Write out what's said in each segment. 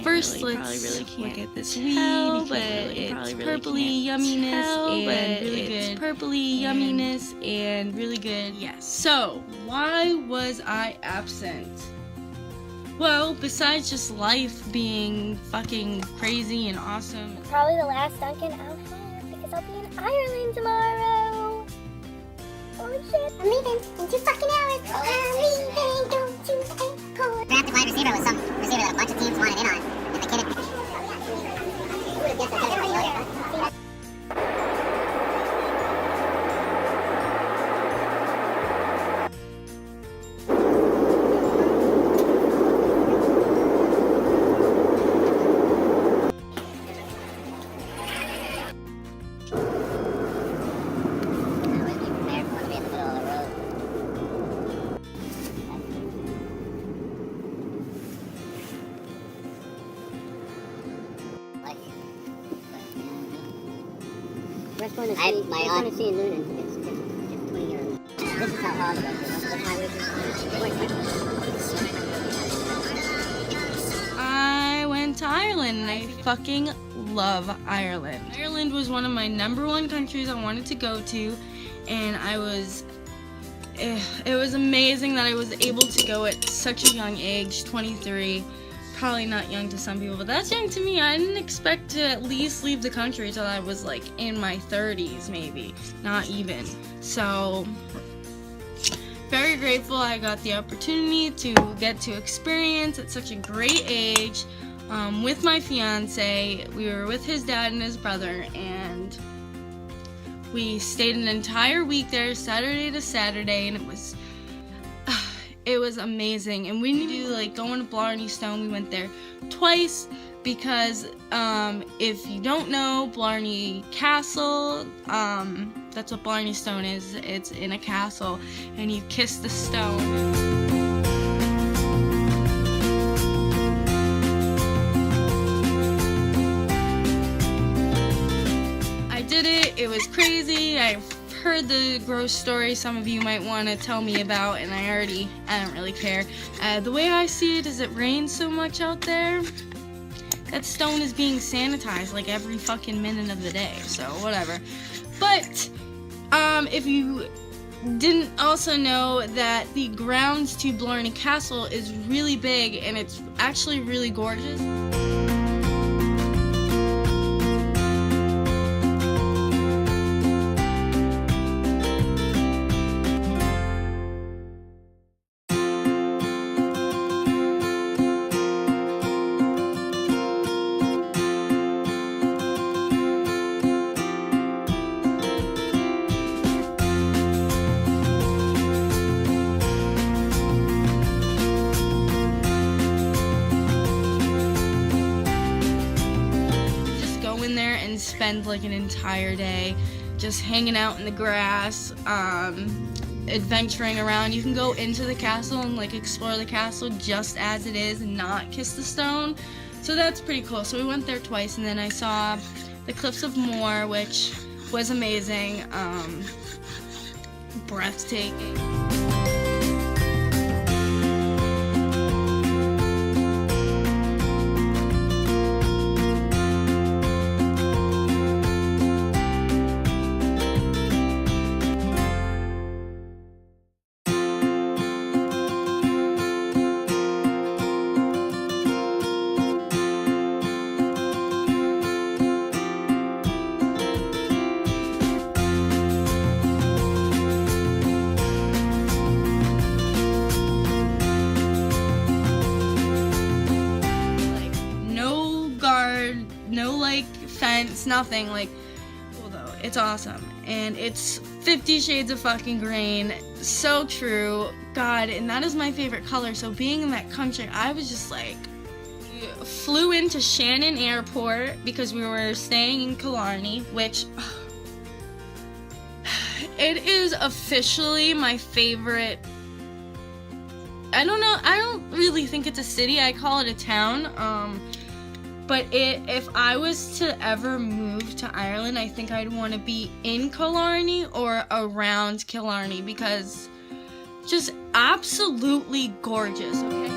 first let's look at this weed, but it's purpley yumminess and really good. Purpley yumminess and really good. Yes. So, why was I absent? Well, besides just life being fucking crazy and awesome. Probably the last Dunkin' I'll have because I'll be in Ireland tomorrow. Holy shit. I'm leaving in 2 fucking hours. I'm leaving, don't you airport. Drafted wide receiver was some receiver that a bunch of teams wanted in on. And McKinnon. You would have guessed that everybody knows. We're going to see in Lunan. It's 20 euros. This is how hard it is. I went to Ireland and I fucking love Ireland. Ireland was one of my #1 countries I wanted to go to, and it was amazing that I was able to go at such a young age, 23. Probably not young to some people, but that's young to me. I didn't expect to at least leave the country until I was like in my 30s, maybe, not even. So, very grateful I got the opportunity to get to experience at such a great age with my fiance. We were with his dad and his brother, and we stayed an entire week there, Saturday to Saturday, and it was amazing. And we knew, like, going to Blarney Stone. We went there twice because if you don't know, Blarney Castle, that's what Blarney Stone is. It's in a castle, and you kiss the stone. I did it. It was crazy. I've heard the gross story some of you might want to tell me about, and I don't really care. The way I see it is it rains so much out there, that stone is being sanitized like every fucking minute of the day, so whatever. But if you didn't also know that the grounds to Blarney Castle is really big, and it's actually really gorgeous. Spend like an entire day just hanging out in the grass, adventuring around. You can go into the castle and like explore the castle just as it is and not kiss the stone, so that's pretty cool. So we went there twice, and then I saw the Cliffs of Moher, which was amazing, breathtaking. No like fence, nothing. Like, although it's awesome, and it's 50 Shades of fucking green. So true. God, and that is my favorite color. So being in that country, I was just like, flew into Shannon Airport because we were staying in Killarney, which it is officially my favorite. I don't know, I don't really think it's a city, I call it a town. But if I was to ever move to Ireland, I think I'd want to be in Killarney or around Killarney, because just absolutely gorgeous, okay?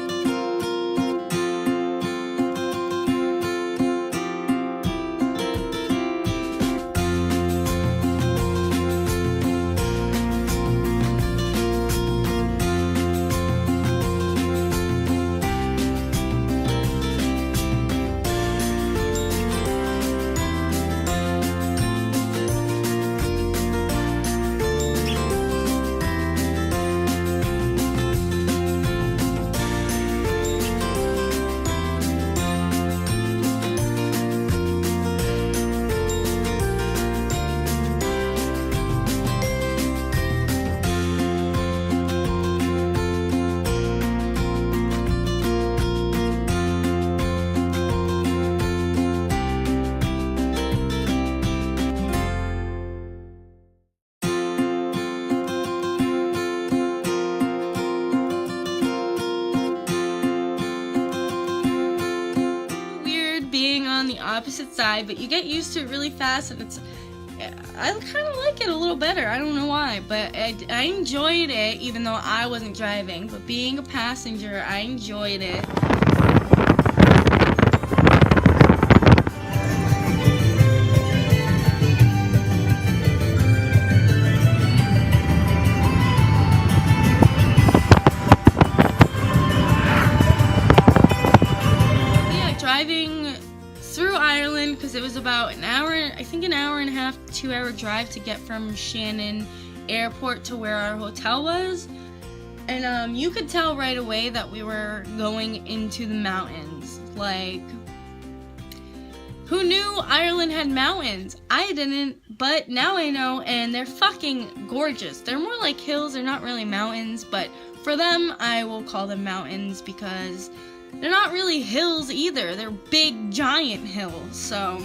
the opposite side, but you get used to it really fast, and I kind of like it a little better. I don't know why, but I enjoyed it even though I wasn't driving. But being a passenger, I enjoyed it. Driving through Ireland, because it was about an hour and a half, 2-hour drive to get from Shannon Airport to where our hotel was. And you could tell right away that we were going into the mountains. Like, who knew Ireland had mountains? I didn't, but now I know, and they're fucking gorgeous. They're more like hills, they're not really mountains, but for them, I will call them mountains because they're not really hills either. They're big, giant hills. So,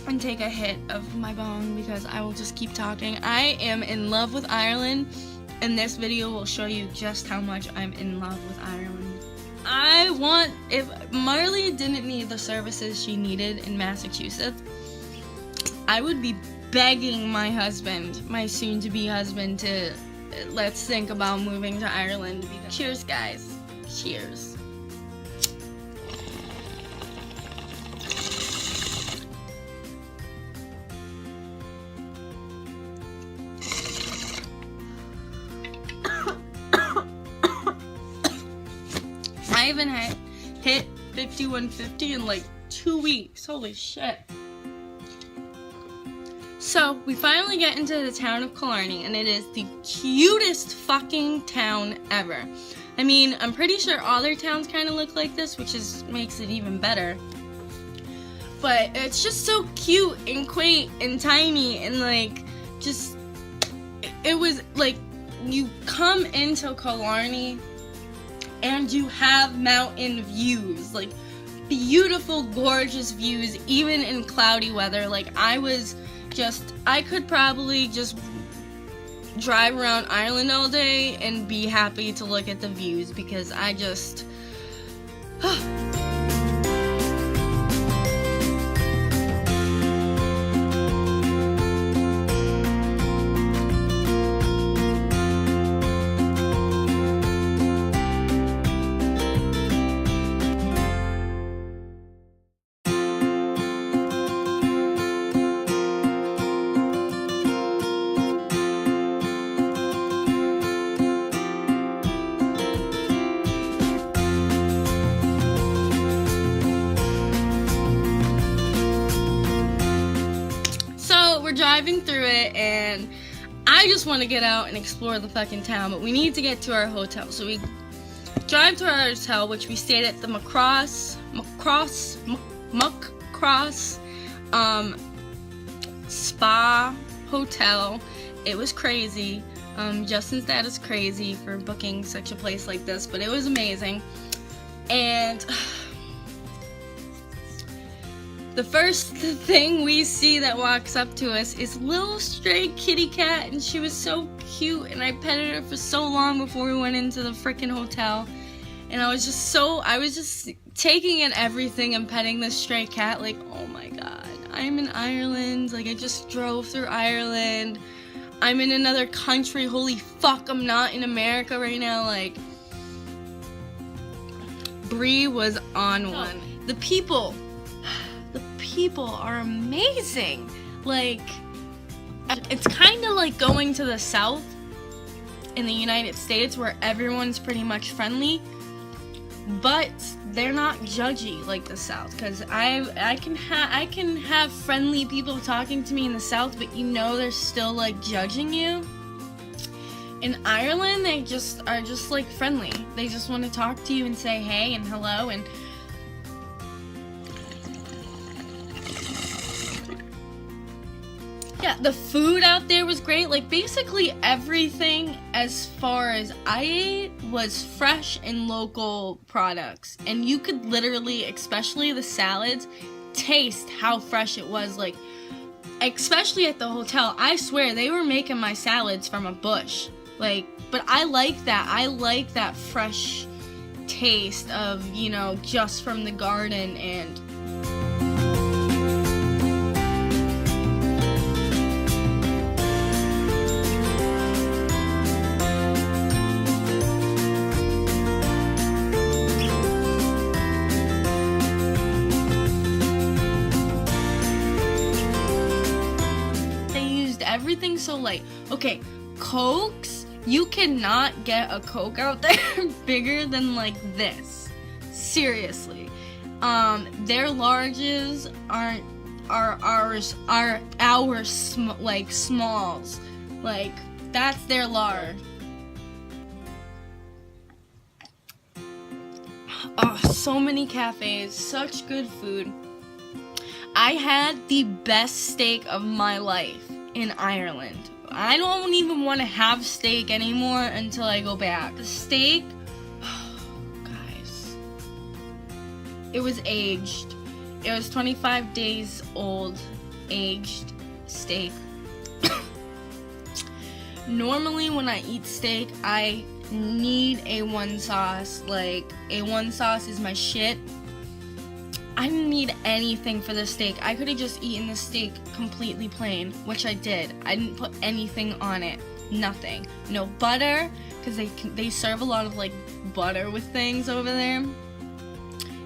and take a hit of my bong because I will just keep talking. I am in love with Ireland, and this video will show you just how much I'm in love with Ireland. If Marley didn't need the services she needed in Massachusetts, I would be begging my husband, my soon-to-be husband, to let's think about moving to Ireland. Cheers, guys. Cheers. I haven't hit 5150 in like 2 weeks. Holy shit. So, we finally get into the town of Killarney, and it is the cutest fucking town ever. I mean, I'm pretty sure all their towns kind of look like this, which makes it even better. But it's just so cute and quaint and tiny, and like, just, it was like, you come into Killarney and you have mountain views, like beautiful, gorgeous views, even in cloudy weather. Like, I could probably just drive around Ireland all day and be happy to look at the views because I just driving through it, and I just want to get out and explore the fucking town, but we need to get to our hotel. So we drive to our hotel, which we stayed at the Muckross Spa Hotel. It was crazy. Justin's dad is crazy for booking such a place like this, but it was amazing. And the first thing we see that walks up to us is little stray kitty cat, and she was so cute, and I petted her for so long before we went into the freaking hotel, and I was just taking in everything and petting this stray cat, like, oh my god, I'm in Ireland, like, I just drove through Ireland, I'm in another country, holy fuck, I'm not in America right now, like, Bree was on one. The people are amazing. Like, it's kind of like going to the South in the United States where everyone's pretty much friendly, but they're not judgy like the South. Because I can have friendly people talking to me in the South, but you know they're still like judging you. In Ireland, they just are just like friendly. They just want to talk to you and say hey and hello, and yeah, the food out there was great. Like, basically everything as far as I ate was fresh and local products. And you could literally, especially the salads, taste how fresh it was. Like, especially at the hotel, I swear they were making my salads from a bush. Like, but I like that. I like that fresh taste of, you know, just from the garden. And everything so light. Okay, Cokes, you cannot get a Coke out there bigger than like this. Seriously. Their larges are our smalls. Like, that's their large. Oh, so many cafes, such good food. I had the best steak of my life in Ireland. I don't even want to have steak anymore until I go back. The steak, oh, guys, it was aged. It was 25 days old, aged steak. Normally when I eat steak, I need A1 sauce. Like, A1 sauce is my shit. I didn't need anything for the steak. I could have just eaten the steak completely plain, which I did. I didn't put anything on it. Nothing. No butter, because they serve a lot of like butter with things over there.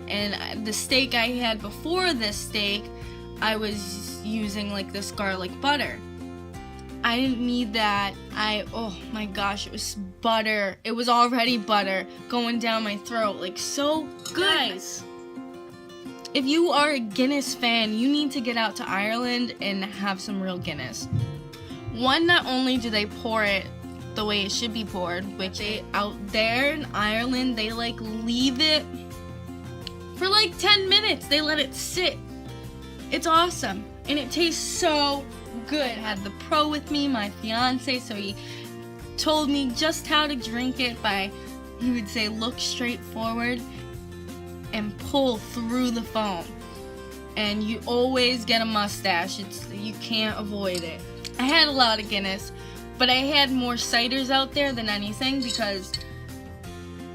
And the steak I had before this steak, I was using like this garlic butter. I didn't need that. Oh my gosh, it was butter. It was already butter going down my throat. Like, so good. Guys, if you are a Guinness fan, you need to get out to Ireland and have some real Guinness. One, not only do they pour it the way it should be poured, which out there in Ireland, they like leave it for like 10 minutes. They let it sit. It's awesome. And it tastes so good. I had the pro with me, my fiance, so he told me just how to drink it he would say, look straight forward and pull through the foam. And you always get a mustache. You can't avoid it. I had a lot of Guinness, but I had more ciders out there than anything because,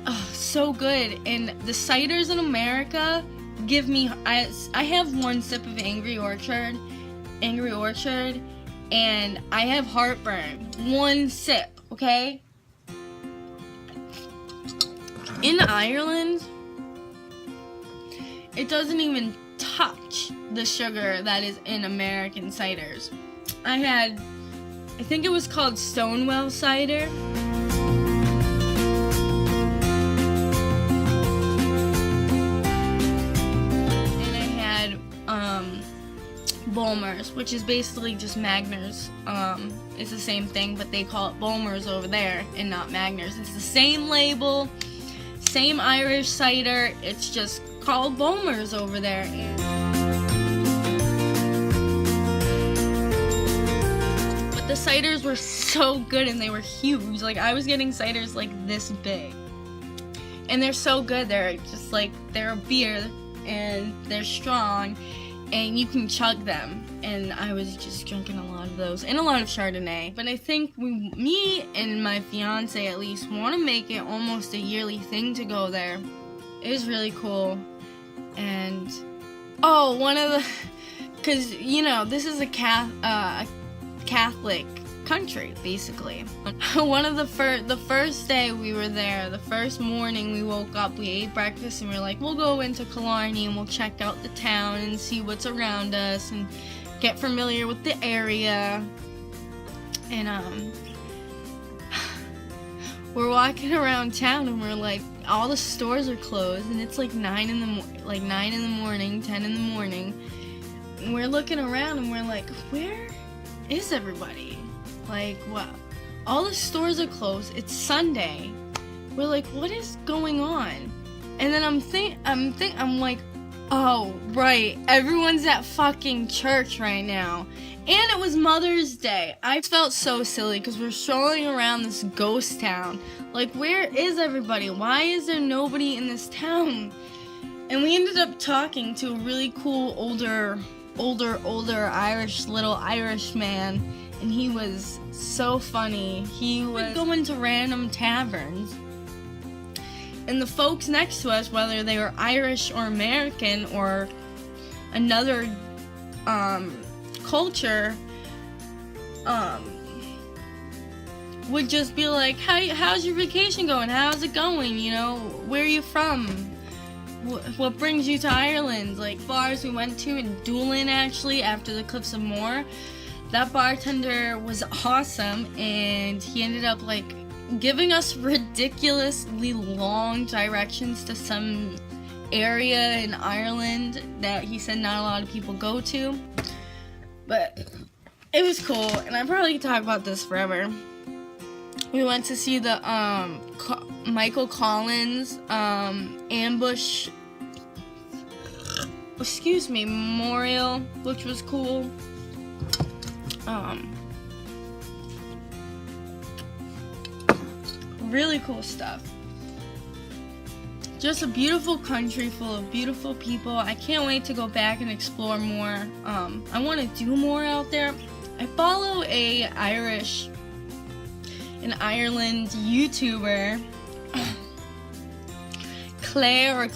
oh, so good. And the ciders in America give me, I have one sip of Angry Orchard, and I have heartburn. One sip, okay? In Ireland, it doesn't even touch the sugar that is in American ciders. I think it was called Stonewell cider. And I had Bulmers, which is basically just Magners. It's the same thing, but they call it Bulmers over there and not Magners. It's the same label, same Irish cider, it's just called Bulmers over there. But the ciders were so good and they were huge. Like, I was getting ciders like this big. And they're so good. They're just like, they're a beer and they're strong and you can chug them. And I was just drinking a lot of those and a lot of Chardonnay. But I think me and my fiance at least want to make it almost a yearly thing to go there. It was really cool. And because you know, this is a Catholic country basically. One of the first day we were there, the first morning we woke up, we ate breakfast and we were like, we'll go into Killarney and we'll check out the town and see what's around us and get familiar with the area. And we're walking around town and we're like, all the stores are closed and it's like 9 in the morning, 10 in the morning. And we're looking around and we're like, where is everybody? Like, what? All the stores are closed. It's Sunday. We're like, what is going on? And then I'm like, oh, right. Everyone's at fucking church right now. And it was Mother's Day. I felt so silly because we're strolling around this ghost town. Like, where is everybody? Why is there nobody in this town? And we ended up talking to a really cool older little Irish man. And he was so funny. He would go into random taverns And the folks next to us, whether they were Irish or American or another culture, would just be like, how's your vacation going? How's it going? You know, where are you from? What brings you to Ireland? Like, bars we went to in Doolin, actually, after the Cliffs of Moher, that bartender was awesome, and he ended up, like, giving us ridiculously long directions to some area in Ireland that he said not a lot of people go to. But it was cool, and I probably could talk about this forever. We went to see the Michael Collins ambush, memorial, which was cool. Really cool stuff. Just a beautiful country full of beautiful people. I can't wait to go back and explore more. I want to do more out there. I follow an Ireland YouTuber, Claire,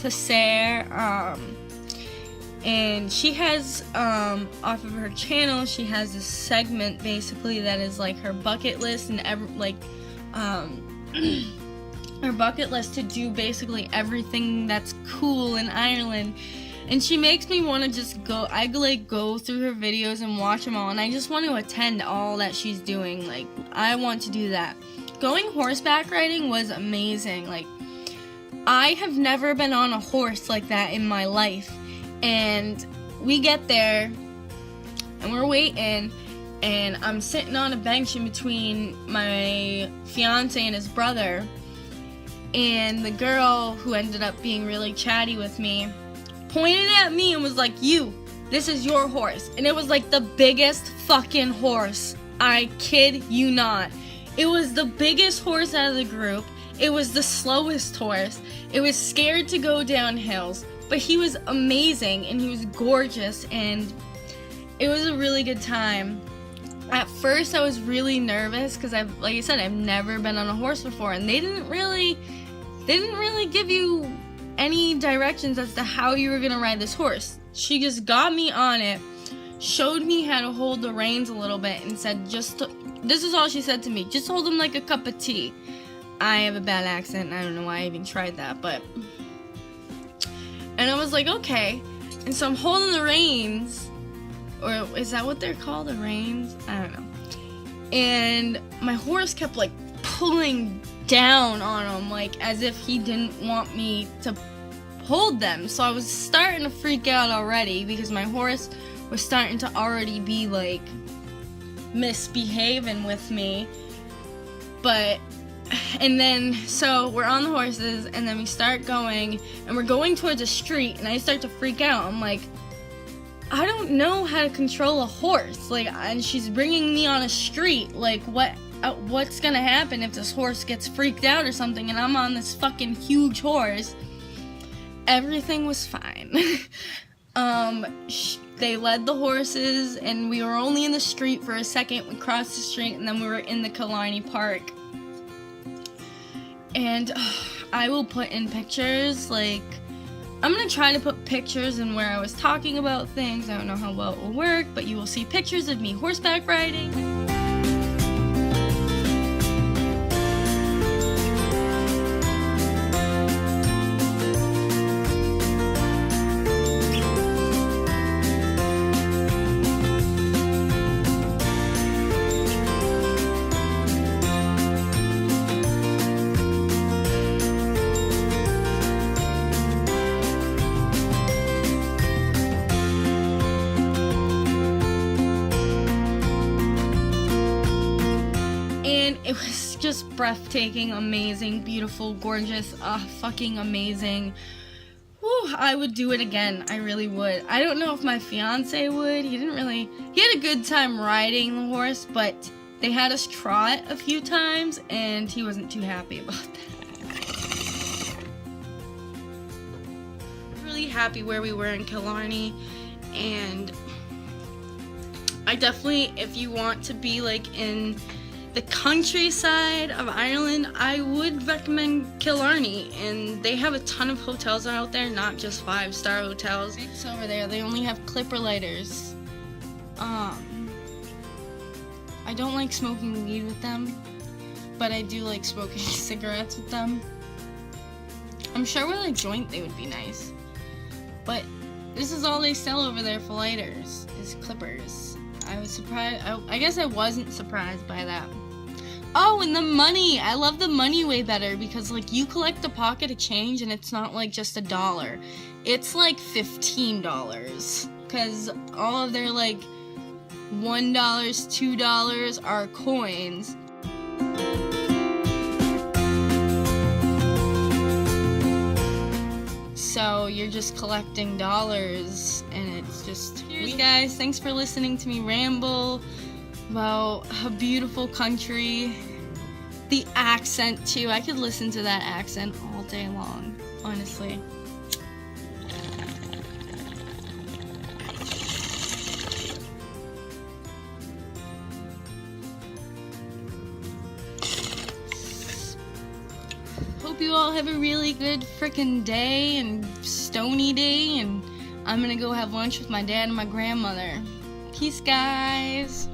and she has, off of her channel, she has this segment basically that is like her bucket list and her bucket list to do basically everything that's cool in Ireland. And she makes me want to just go, I like go through her videos and watch them all, and I just want to attend all that she's doing. Like, I want to do that. Going horseback riding was amazing. Like, I have never been on a horse like that in my life. And we get there, and we're waiting, and I'm sitting on a bench in between my fiance and his brother, and the girl who ended up being really chatty with me pointed at me and was like, this is your horse. And it was like the biggest fucking horse. I kid you not. It was the biggest horse out of the group. It was the slowest horse. It was scared to go down hills, but he was amazing and he was gorgeous, and it was a really good time. At first I was really nervous because like I said, I've never been on a horse before, and they didn't really give you any directions as to how you were gonna ride this horse. She just got me on it, showed me how to hold the reins a little bit, and said, this is all she said to me, just hold them like a cup of tea. I have a bad accent, and I don't know why I even tried that, and I was like, okay. And so I'm holding the reins, or is that what they're called, the reins? I don't know. And my horse kept like pulling down on him, like as if he didn't want me to hold them. So I was starting to freak out already because my horse was starting to already be like misbehaving with me. And then so we're on the horses, and then we start going, and we're going towards a street, and I start to freak out. I'm like, I don't know how to control a horse, like, and she's bringing me on a street, like, what's gonna happen if this horse gets freaked out or something, and I'm on this fucking huge horse. Everything was fine. They led the horses, and we were only in the street for a second. We crossed the street, and then we were in the Killarney Park. And I will put in pictures, like, I'm gonna try to put pictures in where I was talking about things. I don't know how well it will work, but you will see pictures of me horseback riding. It was just breathtaking, amazing, beautiful, gorgeous, fucking amazing. Whew, I would do it again. I really would. I don't know if my fiance would. He had a good time riding the horse, but they had us trot a few times, and he wasn't too happy about that. Really happy where we were in Killarney, and I definitely, if you want to be like in the countryside of Ireland, I would recommend Killarney, and they have a ton of hotels out there, not just 5-star hotels. It's over there. They only have clipper lighters. I don't like smoking weed with them, but I do like smoking cigarettes with them. I'm sure with a joint they would be nice, but this is all they sell over there for lighters, is clippers. I was surprised. I guess I wasn't surprised by that. Oh, and the money. I love the money way better because, like, you collect a pocket of change and it's not like just $1. It's like $15 because all of their like $1, $2 are coins. So you're just collecting dollars, and it's just... Hey guys, thanks for listening to me ramble about a beautiful country. The accent too. I could listen to that accent all day long, honestly. Hope you all have a really good frickin' day and stony day, and I'm gonna go have lunch with my dad and my grandmother. Peace, guys.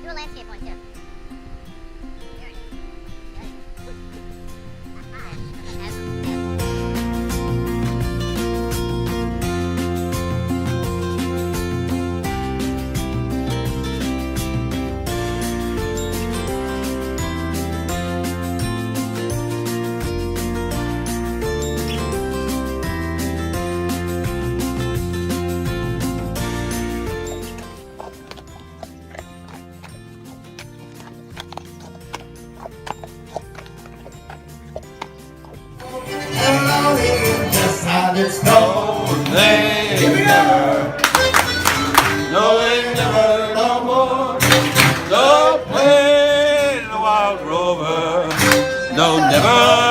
Do a landscape one too. There it is. never. No, they never no more. No, play the wild rover. No, never.